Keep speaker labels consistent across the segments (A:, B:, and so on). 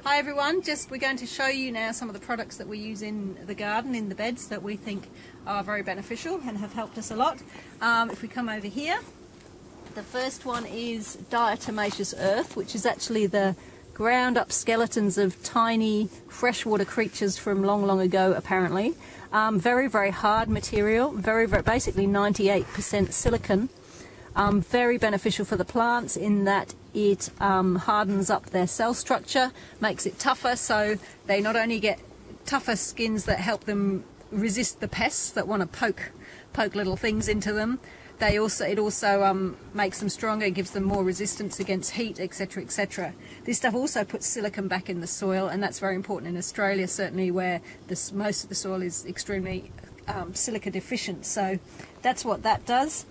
A: Hi everyone, we're going to show you now some of the products that we use in the garden, in the beds, that we think are very beneficial and have helped us a lot. If we come over here, the first one is diatomaceous earth, which is actually the ground up skeletons of tiny freshwater creatures from long ago, apparently. Very hard material, basically 98% silicon. Very beneficial for the plants in that it hardens up their cell structure, makes it tougher, so they not only get tougher skins that help them resist the pests that want to poke little things into them. It also makes them stronger, gives them more resistance against heat, etc, etc. This stuff also puts silicon back in the soil, and that's very important in Australia, certainly, where most of the soil is extremely silica deficient. So that's what that does.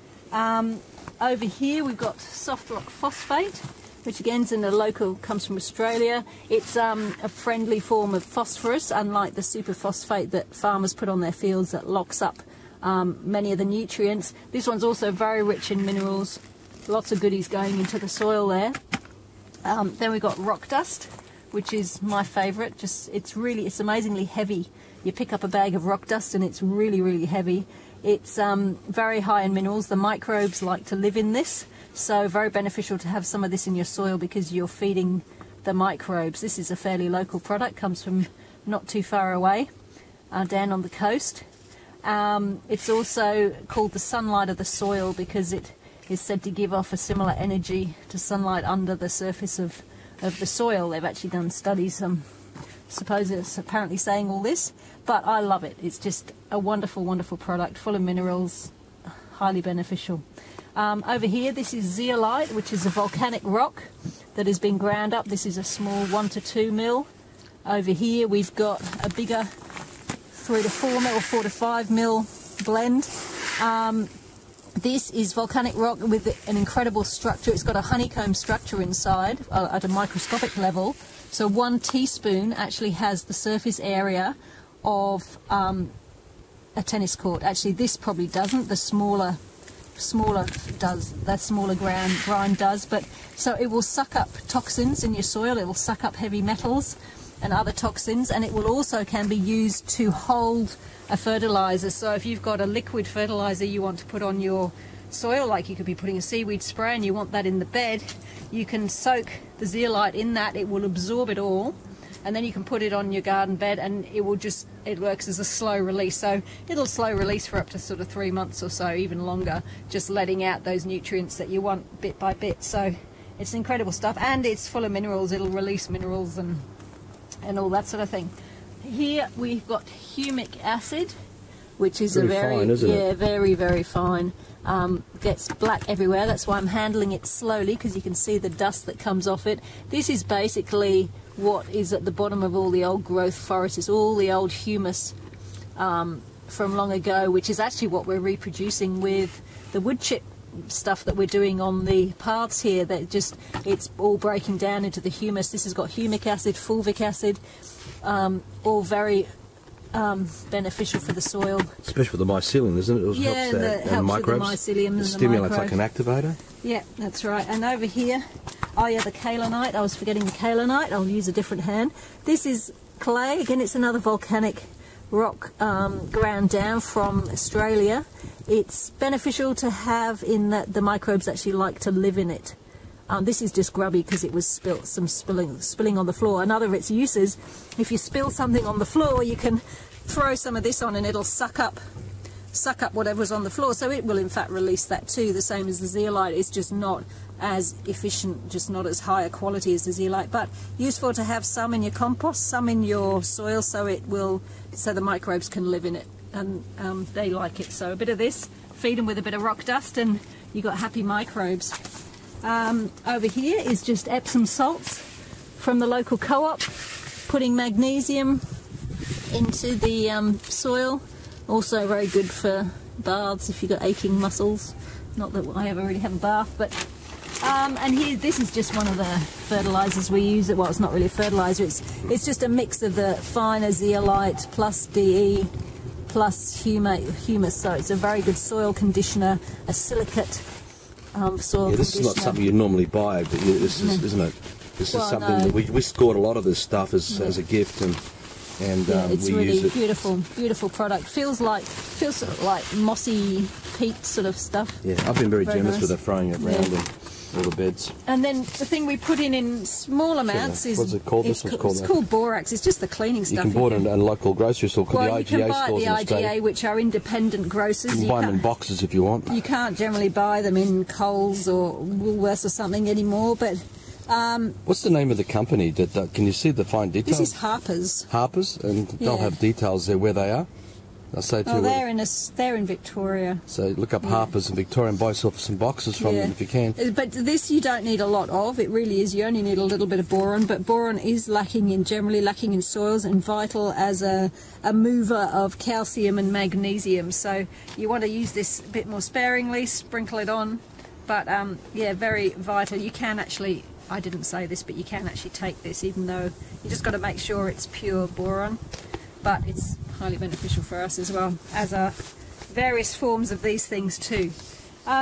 A: Over here we've got soft rock phosphate, which again comes from Australia. It's a friendly form of phosphorus, unlike the superphosphate that farmers put on their fields that locks up many of the nutrients. This one's also very rich in minerals, lots of goodies going into the soil there. Then we've got rock dust, which is my favourite. It's amazingly heavy. You pick up a bag of rock dust and it's really heavy. It's very high in minerals. The microbes like to live in this, so very beneficial to have some of this in your soil because you're feeding the microbes. This is a fairly local product, comes from not too far away, down on the coast. It's also called the sunlight of the soil because it is said to give off a similar energy to sunlight under the surface of the soil. They've actually done studies, suppose it's apparently saying all this, but I love it. It's just a wonderful product, full of minerals, highly beneficial. Over here, this is zeolite, which is a volcanic rock that has been ground up. This is a small 1 to 2 mil. Over here we've got a bigger 3 to 4 mil or 4 to 5 mil blend. This is volcanic rock with an incredible structure. It's got a honeycomb structure inside at a microscopic level. So 1 teaspoon actually has the surface area of a tennis court. Actually, this probably doesn't. The smaller does. That smaller grind does. But so it will suck up toxins in your soil. It will suck up heavy metals and other toxins, and it will also can be used to hold a fertilizer. So if you've got a liquid fertilizer you want to put on your soil, like you could be putting a seaweed spray and you want that in the bed, you can soak the zeolite in that. It will absorb it all, and then you can put it on your garden bed, and it works as a slow release. So it'll slow release for up to sort of 3 months or so, even longer, just letting out those nutrients that you want bit by bit. So it's incredible stuff, and it's full of minerals. It'll release minerals and all that sort of thing. Here we've got humic acid, which is very fine. Gets black everywhere. That's why I'm handling it slowly, because you can see the dust that comes off it. This is basically what is at the bottom of all the old growth forests. It's all the old humus from long ago, which is actually what we're reproducing with the wood chip stuff that we're doing on the paths here. It's all breaking down into the humus. This has got humic acid, fulvic acid, all very beneficial for the soil.
B: Especially for the mycelium, isn't it? It helps the microbes.
A: With the mycelium and
B: it stimulates
A: the
B: like an activator.
A: Yeah, that's right. And over here, the kaolinite. I was forgetting the kaolinite. I'll use a different hand. This is clay. Again, it's another volcanic rock ground down from Australia. It's beneficial to have in that the microbes actually like to live in it. This is just grubby because it was spilling on the floor. Another of its uses, if you spill something on the floor, you can throw some of this on and it'll suck up whatever's on the floor. So it will in fact release that too, the same as the zeolite. It's just not as efficient, just not as high a quality as the zeolite, but useful to have some in your compost, some in your soil, so the microbes can live in it, and they like it. So a bit of this, feed them with a bit of rock dust, and you got happy microbes. Over here is just Epsom salts from the local co-op, putting magnesium into the soil. Also very good for baths if you've got aching muscles. Not that I ever really have a bath, but and here, this is just one of the fertilisers we use. Well, it's not really a fertiliser. It's just a mix of the finer zeolite plus DE plus humus. So it's a very good soil conditioner, a silicate soil conditioner.
B: This is not something you normally buy, but this is, isn't it? This is something that we scored a lot of this stuff as a gift, and
A: it's
B: we
A: really
B: use it.
A: beautiful product. Feels like mossy peat sort of stuff.
B: Yeah, I've been very generous
A: nice.
B: with it, throwing it around in all the beds.
A: And then the thing we put in small amounts is...
B: What's it called?
A: It's called borax. It's just the cleaning stuff.
B: You can buy it in a local grocery store called the IGA
A: you can buy
B: stores
A: the
B: in Australia.
A: IGA, which are independent grocers.
B: You can buy them in boxes if you want.
A: You can't generally buy them in Coles or Woolworths or something anymore, but...
B: What's the name of the company? Can you see the fine details?
A: This is Harper's.
B: Harper's, and they'll have details there where they are. I'll say to you.
A: They're in Victoria.
B: So look up Harper's in Victoria and buy yourself some boxes from them if you can.
A: But this you don't need a lot of. It really is. You only need a little bit of boron. But boron is generally lacking in soils and vital as a mover of calcium and magnesium. So you want to use this a bit more sparingly. Sprinkle it on. But very vital. You can actually. I didn't say this, but you can actually take this, even though you just got to make sure it's pure boron. But it's highly beneficial for us as well, as are various forms of these things too.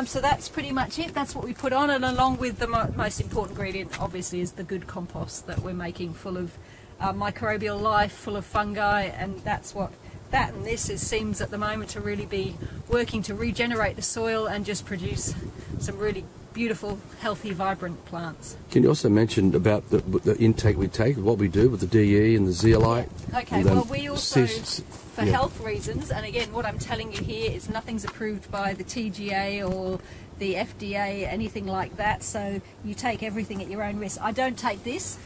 A: So that's pretty much it. That's what we put on, and along with the most important ingredient, obviously, is the good compost that we're making, full of microbial life, full of fungi, and that's what that and this seems at the moment to really be working to regenerate the soil and just produce some really beautiful, healthy, vibrant plants.
B: Can you also mention about the intake we take, what we do with the DE and the zeolite?
A: Yeah. Okay, well we also, for health reasons, and again what I'm telling you here is nothing's approved by the TGA or the FDA, anything like that, so you take everything at your own risk. I don't take this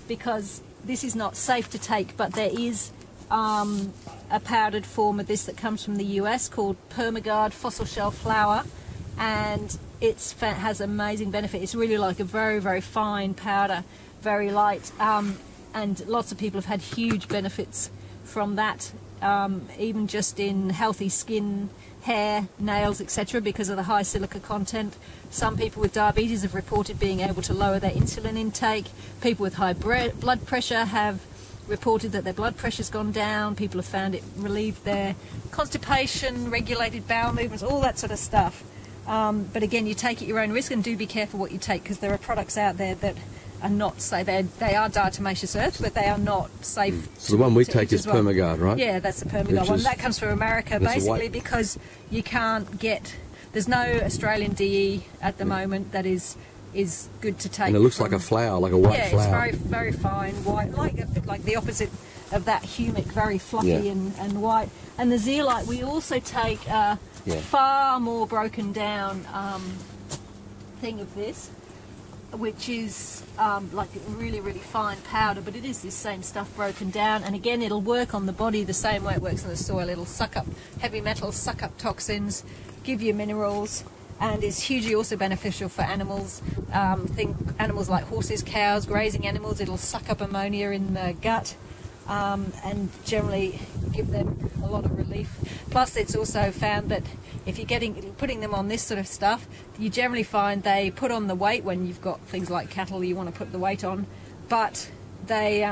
A: because this is not safe to take, but there is a powdered form of this that comes from the US called Permagard fossil shell flour, and it has amazing benefit. It's really like a very, very fine powder, very light, and lots of people have had huge benefits from that, even just in healthy skin, hair, nails, etc., because of the high silica content. Some people with diabetes have reported being able to lower their insulin intake. People with high blood pressure have reported that their blood pressure's gone down. People have found it relieved their constipation, regulated bowel movements, all that sort of stuff. But again, you take at your own risk, and do be careful what you take, because there are products out there that are not safe. They are diatomaceous earth, but they are not safe.
B: So the one we take is Permagard, right?
A: Yeah, that's the Permagard one. That comes from America, basically, because you can't get... There's no Australian DE at the moment that is good to take.
B: And it looks like a flour, like a white flour.
A: Yeah, it's very, very fine, white, like the opposite of that humic, very fluffy and white. And the zeolite, we also take far more broken down thing of this, which is like a really, really fine powder, but it is this same stuff broken down, and again it'll work on the body the same way it works on the soil. It'll suck up heavy metals, suck up toxins, give you minerals, and is hugely also beneficial for animals. Think animals like horses, cows, grazing animals. It'll suck up ammonia in the gut, and generally give them a lot of relief. Plus, it's also found that if you're putting them on this sort of stuff, you generally find they put on the weight when you've got things like cattle you want to put the weight on, but they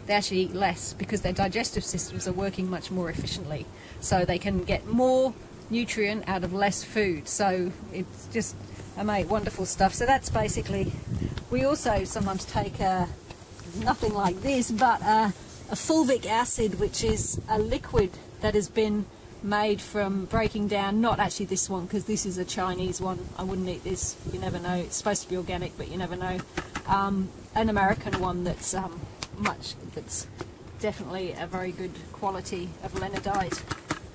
A: actually eat less because their digestive systems are working much more efficiently, so they can get more nutrient out of less food. So it's just wonderful stuff. So that's basically... We also sometimes take nothing like this, but a fulvic acid, which is a liquid that has been made from breaking down, not actually this one, because this is a Chinese one. I wouldn't eat this, you never know. It's supposed to be organic, but you never know. An American one that's that's definitely a very good quality of lenodite.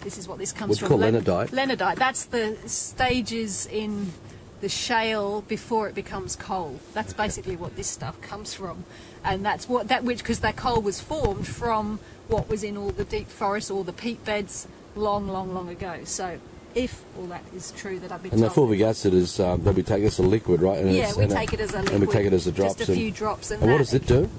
A: This is what this comes from.
B: What's called lenodite?
A: Lenodite. That's the stages in the shale before it becomes coal. That's basically what this stuff comes from, and that's because that coal was formed from what was in all the deep forests, all the peat beds, long ago. So, if all that is true that I've been told.
B: And the fulvic acid is that we take as a liquid, right? And
A: yeah, we take it as a liquid.
B: And we take it as a drop.
A: Just a few drops.
B: And what does it do?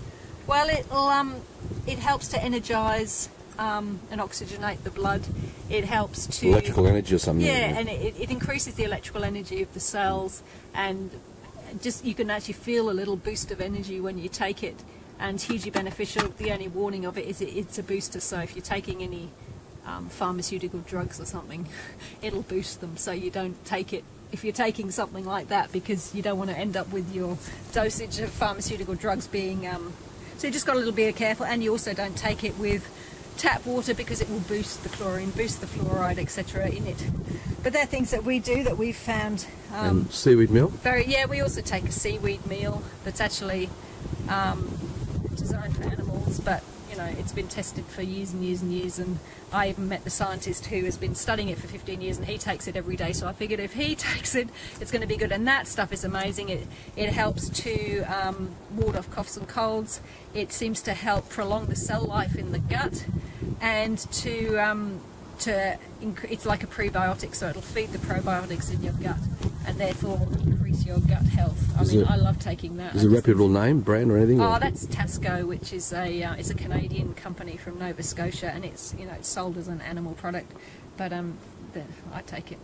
A: Well, it helps to energise and oxygenate the blood. It helps to...
B: Electrical energy or something.
A: Yeah, and it increases the electrical energy of the cells, and just you can actually feel a little boost of energy when you take it, and hugely beneficial. The only warning of it is it's a booster, so if you're taking any pharmaceutical drugs or something, it'll boost them, so you don't take it if you're taking something like that, because you don't want to end up with your dosage of pharmaceutical drugs being so you just got a little bit careful. And you also don't take it with tap water, because it will boost the chlorine, boost the fluoride, etc. in it. But they're things that we do that we've found.
B: And seaweed meal?
A: We also take a seaweed meal that's actually designed for animals, but you know, it's been tested for years and years and years, and I even met the scientist who has been studying it for 15 years, and he takes it every day, so I figured if he takes it, it's going to be good. And that stuff is amazing. It helps to ward off coughs and colds. It seems to help prolong the cell life in the gut, and it's like a prebiotic, so it'll feed the probiotics in your gut and therefore increase your gut health. I love taking that.
B: Is it a reputable name, brand or anything?
A: Oh, that's Tasco, which is it's a Canadian company from Nova Scotia, and it's sold as an animal product, but I take it.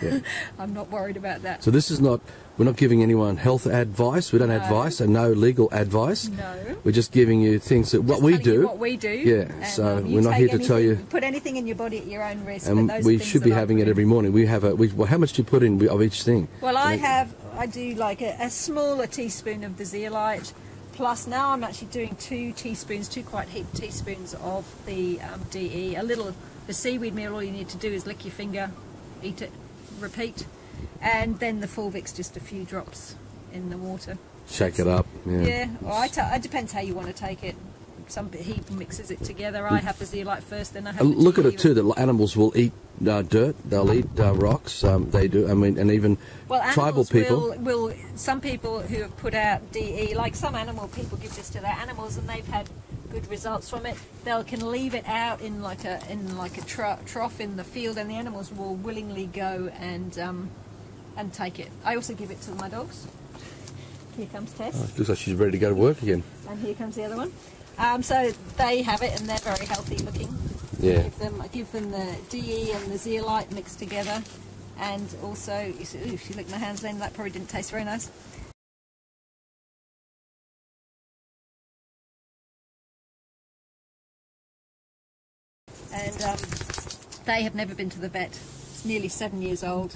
A: Yeah. I'm not worried about that.
B: So this is not, we're not giving anyone health advice. We don't advise, and no legal advice.
A: No.
B: We're just giving you things that what we do.
A: What we do.
B: Yeah.
A: And,
B: so we're not here to tell you.
A: Put anything in your body at your own risk.
B: And
A: but those
B: we
A: are things
B: should be
A: that
B: having it every morning. We have well, how much do you put in of each thing?
A: Well, I do like a smaller teaspoon of the zeolite. Plus now I'm actually doing 2 quite heaped teaspoons of the DE. The seaweed meal, all you need to do is lick your finger, eat it, repeat, and then the Fulvic's just a few drops in the water.
B: Shake it up. Yeah.
A: Yeah. Well, it depends how you want to take it. He mixes it together. I have the zeolite first, then I have.
B: Look at it too. The animals will eat dirt. They'll eat rocks. They do. I mean, and even tribal people.
A: Will some people who have put out DE, like some animal people give this to their animals, and they've had good results from it. They can leave it out in like a trough in the field, and the animals will willingly go and take it. I also give it to my dogs. Here comes Tess.
B: Oh, looks like she's ready to go to work again.
A: And here comes the other one. So they have it, and they're very healthy looking.
B: Yeah.
A: Give them the DE and the zeolite mixed together, and also, if you lick my hands then, that probably didn't taste very nice. And they have never been to the vet. It's nearly 7 years old.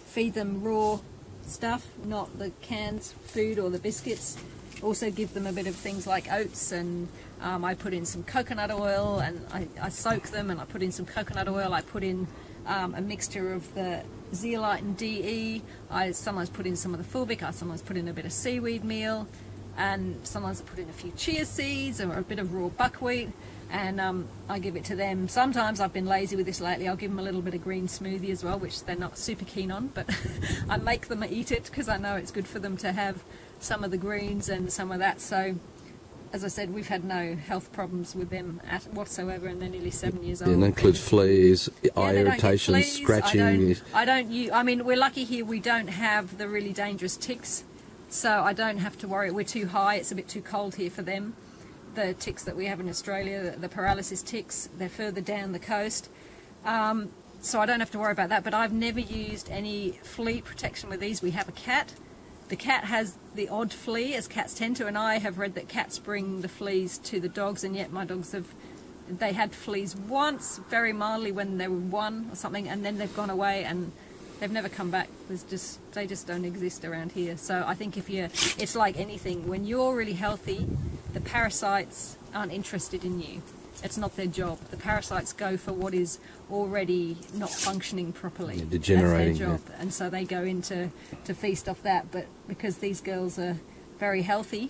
A: Feed them raw stuff, not the canned food or the biscuits. Also give them a bit of things like oats, and I put in some coconut oil, and I soak them, and I put in some coconut oil. I put in a mixture of the zeolite and DE. I sometimes put in some of the fulvic. I sometimes put in a bit of seaweed meal, and sometimes I put in a few chia seeds or a bit of raw buckwheat, and I give it to them. Sometimes I've been lazy with this lately. I'll give them a little bit of green smoothie as well, which they're not super keen on, but I make them eat it because I know it's good for them to have some of the greens and some of that. So as I said, we've had no health problems with them whatsoever, and they're nearly 7 years old.
B: And that includes fleas, eye irritation, scratching.
A: I mean, we're lucky here we don't have the really dangerous ticks, so I don't have to worry. We're too high, it's a bit too cold here for them. The ticks that we have in Australia, the paralysis ticks, they're further down the coast. So I don't have to worry about that, but I've never used any flea protection with these. We have a cat. The cat has the odd flea, as cats tend to, and I have read that cats bring the fleas to the dogs, and yet my dogs they had fleas once, very mildly when they were 1 or something, and then they've gone away and they've never come back. They just don't exist around here. So I think it's like anything. When you're really healthy, the parasites aren't interested in you. It's not their job. The parasites go for what is already not functioning properly.
B: Yeah, degenerating.
A: That's their job. Yeah. And so they go in to feast off that. But because these girls are very healthy,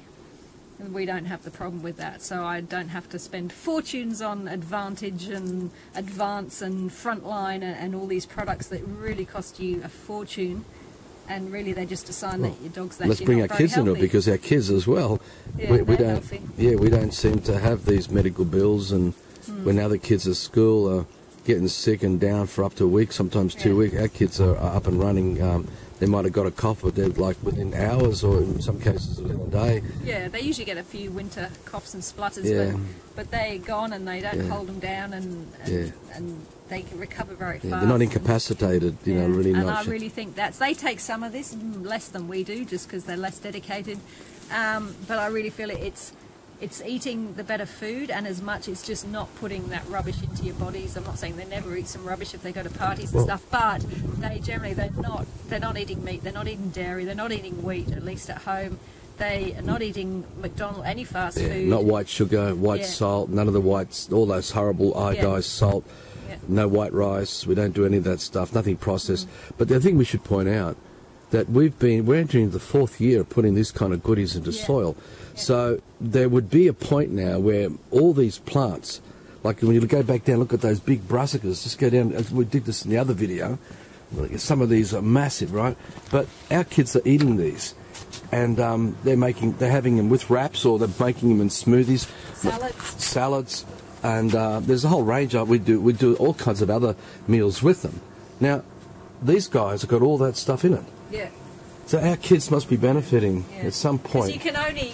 A: we don't have the problem with that. So I don't have to spend fortunes on Advantage and Advance and Frontline and all these products that really cost you a fortune. And really, they're just a sign that your dog's actually
B: let's bring
A: not
B: our
A: very
B: kids
A: healthy.
B: into it, because our kids as well.
A: Yeah,
B: we don't.
A: healthy.
B: Yeah, we don't seem to have these medical bills, and when other kids at school are getting sick and down for up to a week, sometimes 2 weeks, our kids are up and running. They might have got a cough, but they're like within hours, or in some cases within a day.
A: Yeah, they usually get a few winter coughs and splutters, but they're gone, and they don't hold them down, and they can recover very fast.
B: They're not incapacitated, you know, really
A: and
B: not.
A: I really think they take some of this, less than we do, just because they're less dedicated. But I really feel it's it's eating the better food, and as much it's just not putting that rubbish into your bodies. I'm not saying they never eat some rubbish if they go to parties and stuff, but they're not eating meat, they're not eating dairy, they're not eating wheat, at least at home. They are not eating McDonald's, any fast food.
B: Not white sugar, white salt, none of the whites, all those horrible iodized salt, no white rice. We don't do any of that stuff, nothing processed. But the thing we should point out that we're entering the 4th year of putting these kind of goodies into soil. So there would be a point now where all these plants, like when you go back down, look at those big brassicas, just go down, we did this in the other video, some of these are massive, right? But our kids are eating these. And they're having them with wraps, or they're making them in smoothies, salads, and there's a whole range of we do all kinds of other meals with them. Now, these guys have got all that stuff in it.
A: Yeah.
B: So our kids must be benefiting at some point.
A: Because you can only,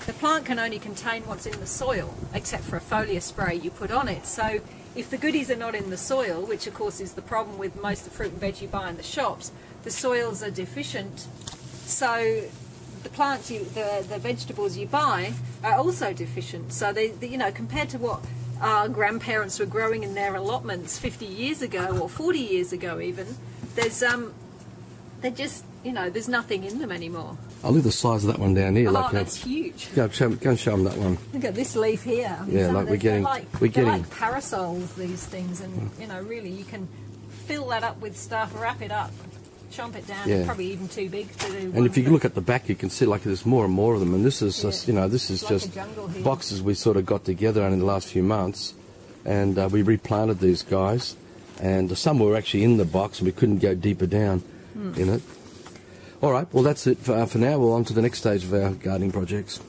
A: the plant can only contain what's in the soil, except for a foliar spray you put on it. So if the goodies are not in the soil, which of course is the problem with most of the fruit and veg you buy in the shops, the soils are deficient. So the plants, the vegetables you buy are also deficient. So they compared to what our grandparents were growing in their allotments 50 years ago or 40 years ago even, there's nothing in them anymore.
B: I look at the size of that one down here.
A: Oh, that's huge.
B: Go and show them that one.
A: Look at this leaf here.
B: Yeah, like they're
A: like parasols, these things, and really you can fill that up with stuff, wrap it up, chomp it down. It's probably even too big to do.
B: And if you look at the back, you can see like there's more and more of them. And this is just, this is
A: like
B: just boxes we sort of got together in the last few months, and we replanted these guys, and some were actually in the box, and we couldn't go deeper down in it. All right, well that's it for now. We're on to the next stage of our gardening projects.